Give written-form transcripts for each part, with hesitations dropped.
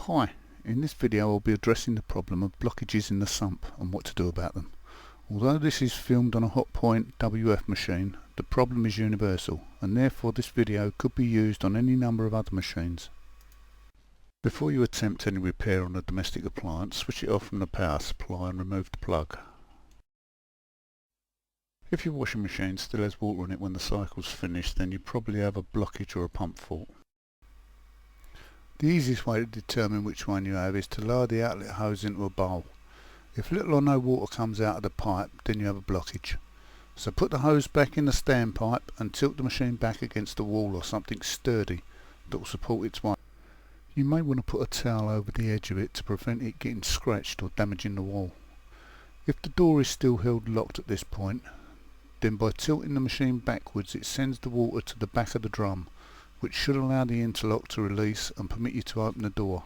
Hi, in this video I'll be addressing the problem of blockages in the sump and what to do about them. Although this is filmed on a Hotpoint WF machine, the problem is universal and therefore this video could be used on any number of other machines. Before you attempt any repair on a domestic appliance, switch it off from the power supply and remove the plug. If your washing machine still has water in it when the cycle's finished, then you probably have a blockage or a pump fault. The easiest way to determine which one you have is to lower the outlet hose into a bowl. If little or no water comes out of the pipe, then you have a blockage. So put the hose back in the standpipe and tilt the machine back against the wall or something sturdy that will support its weight. You may want to put a towel over the edge of it to prevent it getting scratched or damaging the wall. If the door is still held locked at this point, then by tilting the machine backwards it sends the water to the back of the drum, which should allow the interlock to release and permit you to open the door.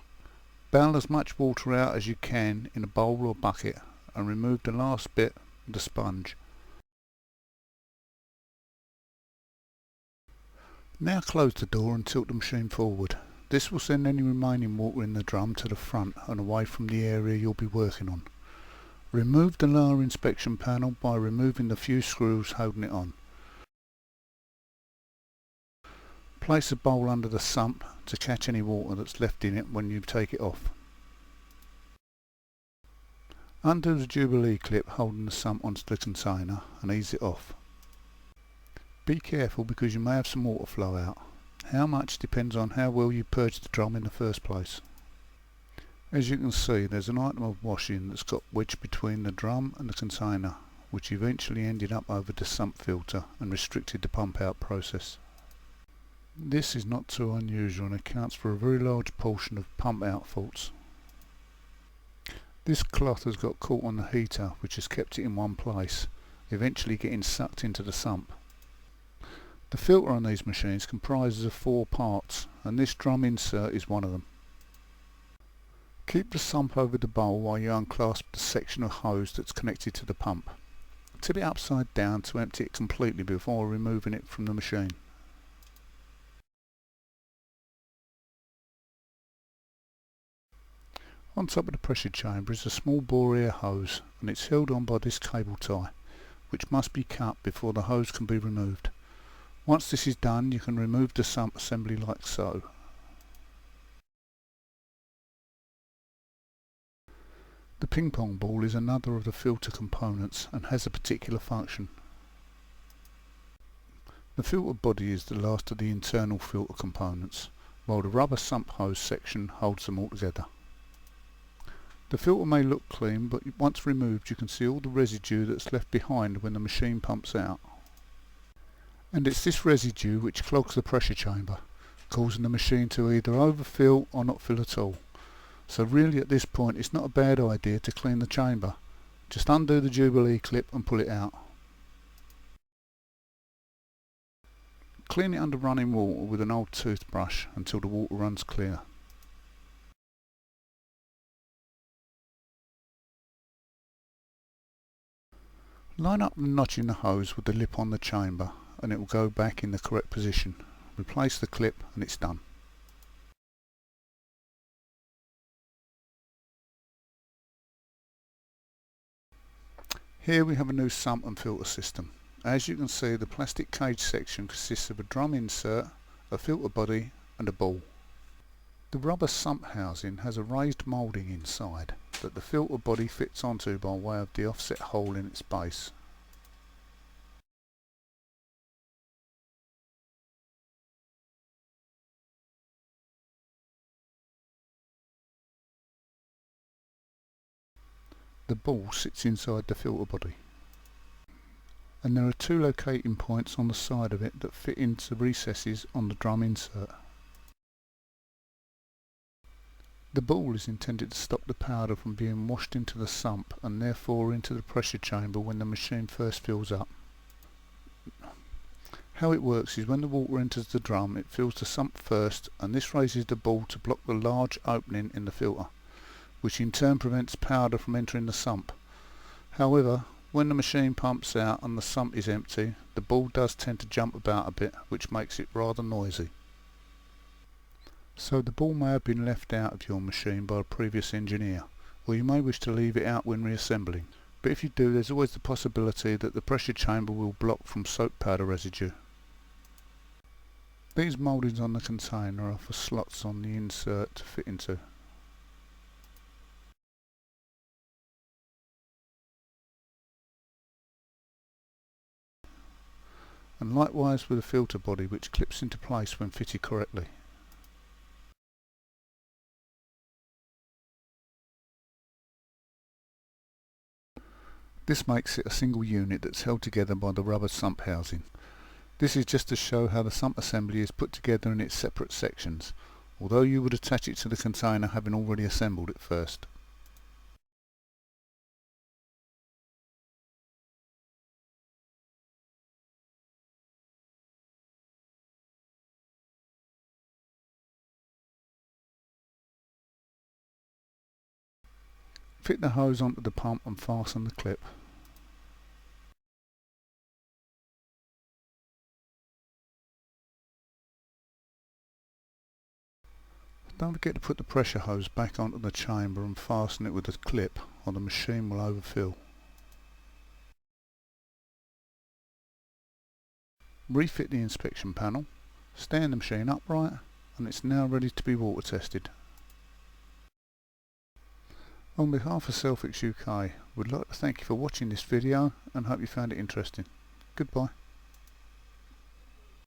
Barrel as much water out as you can in a bowl or bucket and remove the last bit with a sponge. Now close the door and tilt the machine forward. This will send any remaining water in the drum to the front and away from the area you'll be working on. Remove the lower inspection panel by removing the few screws holding it on. Place a bowl under the sump to catch any water that's left in it when you take it off. Undo the Jubilee clip holding the sump onto the container and ease it off. Be careful because you may have some water flow out. How much depends on how well you purged the drum in the first place. As you can see, there's an item of washing that's got wedged between the drum and the container, which eventually ended up over the sump filter and restricted the pump out process. This is not too unusual and accounts for a very large portion of pump out faults. This cloth has got caught on the heater, which has kept it in one place, eventually getting sucked into the sump. The filter on these machines comprises of 4 parts and this drum insert is one of them. Keep the sump over the bowl while you unclasp the section of hose that's connected to the pump. Tip it upside down to empty it completely before removing it from the machine. On top of the pressure chamber is a small bore air hose and it's held on by this cable tie, which must be cut before the hose can be removed. Once this is done, you can remove the sump assembly like so. The ping pong ball is another of the filter components and has a particular function. The filter body is the last of the internal filter components, while the rubber sump hose section holds them all together. The filter may look clean, but once removed you can see all the residue that's left behind when the machine pumps out. And it's this residue which clogs the pressure chamber, causing the machine to either overfill or not fill at all. So really at this point it's not a bad idea to clean the chamber. Just undo the Jubilee clip and pull it out. Clean it under running water with an old toothbrush until the water runs clear. Line up the notch in the hose with the lip on the chamber and it will go back in the correct position. Replace the clip and it's done. Here we have a new sump and filter system. As you can see, the plastic cage section consists of a drum insert, a filter body and a ball. The rubber sump housing has a raised moulding inside that the filter body fits onto by way of the offset hole in its base. The ball sits inside the filter body, and there are 2 locating points on the side of it that fit into recesses on the drum insert. The ball is intended to stop the powder from being washed into the sump and therefore into the pressure chamber when the machine first fills up. How it works is when the water enters the drum it fills the sump first and this raises the ball to block the large opening in the filter, which in turn prevents powder from entering the sump. However, when the machine pumps out and the sump is empty, the ball does tend to jump about a bit, which makes it rather noisy. So the ball may have been left out of your machine by a previous engineer, or you may wish to leave it out when reassembling. But if you do, there's always the possibility that the pressure chamber will block from soap powder residue. These mouldings on the container are for slots on the insert to fit into. And likewise with the filter body, which clips into place when fitted correctly. This makes it a single unit that's held together by the rubber sump housing. This is just to show how the sump assembly is put together in its separate sections, although you would attach it to the container having already assembled it first. Fit the hose onto the pump and fasten the clip. Don't forget to put the pressure hose back onto the chamber and fasten it with the clip, or the machine will overfill. Refit the inspection panel, stand the machine upright, and it's now ready to be water tested. On behalf of Selfix UK, we'd like to thank you for watching this video and hope you found it interesting. Goodbye.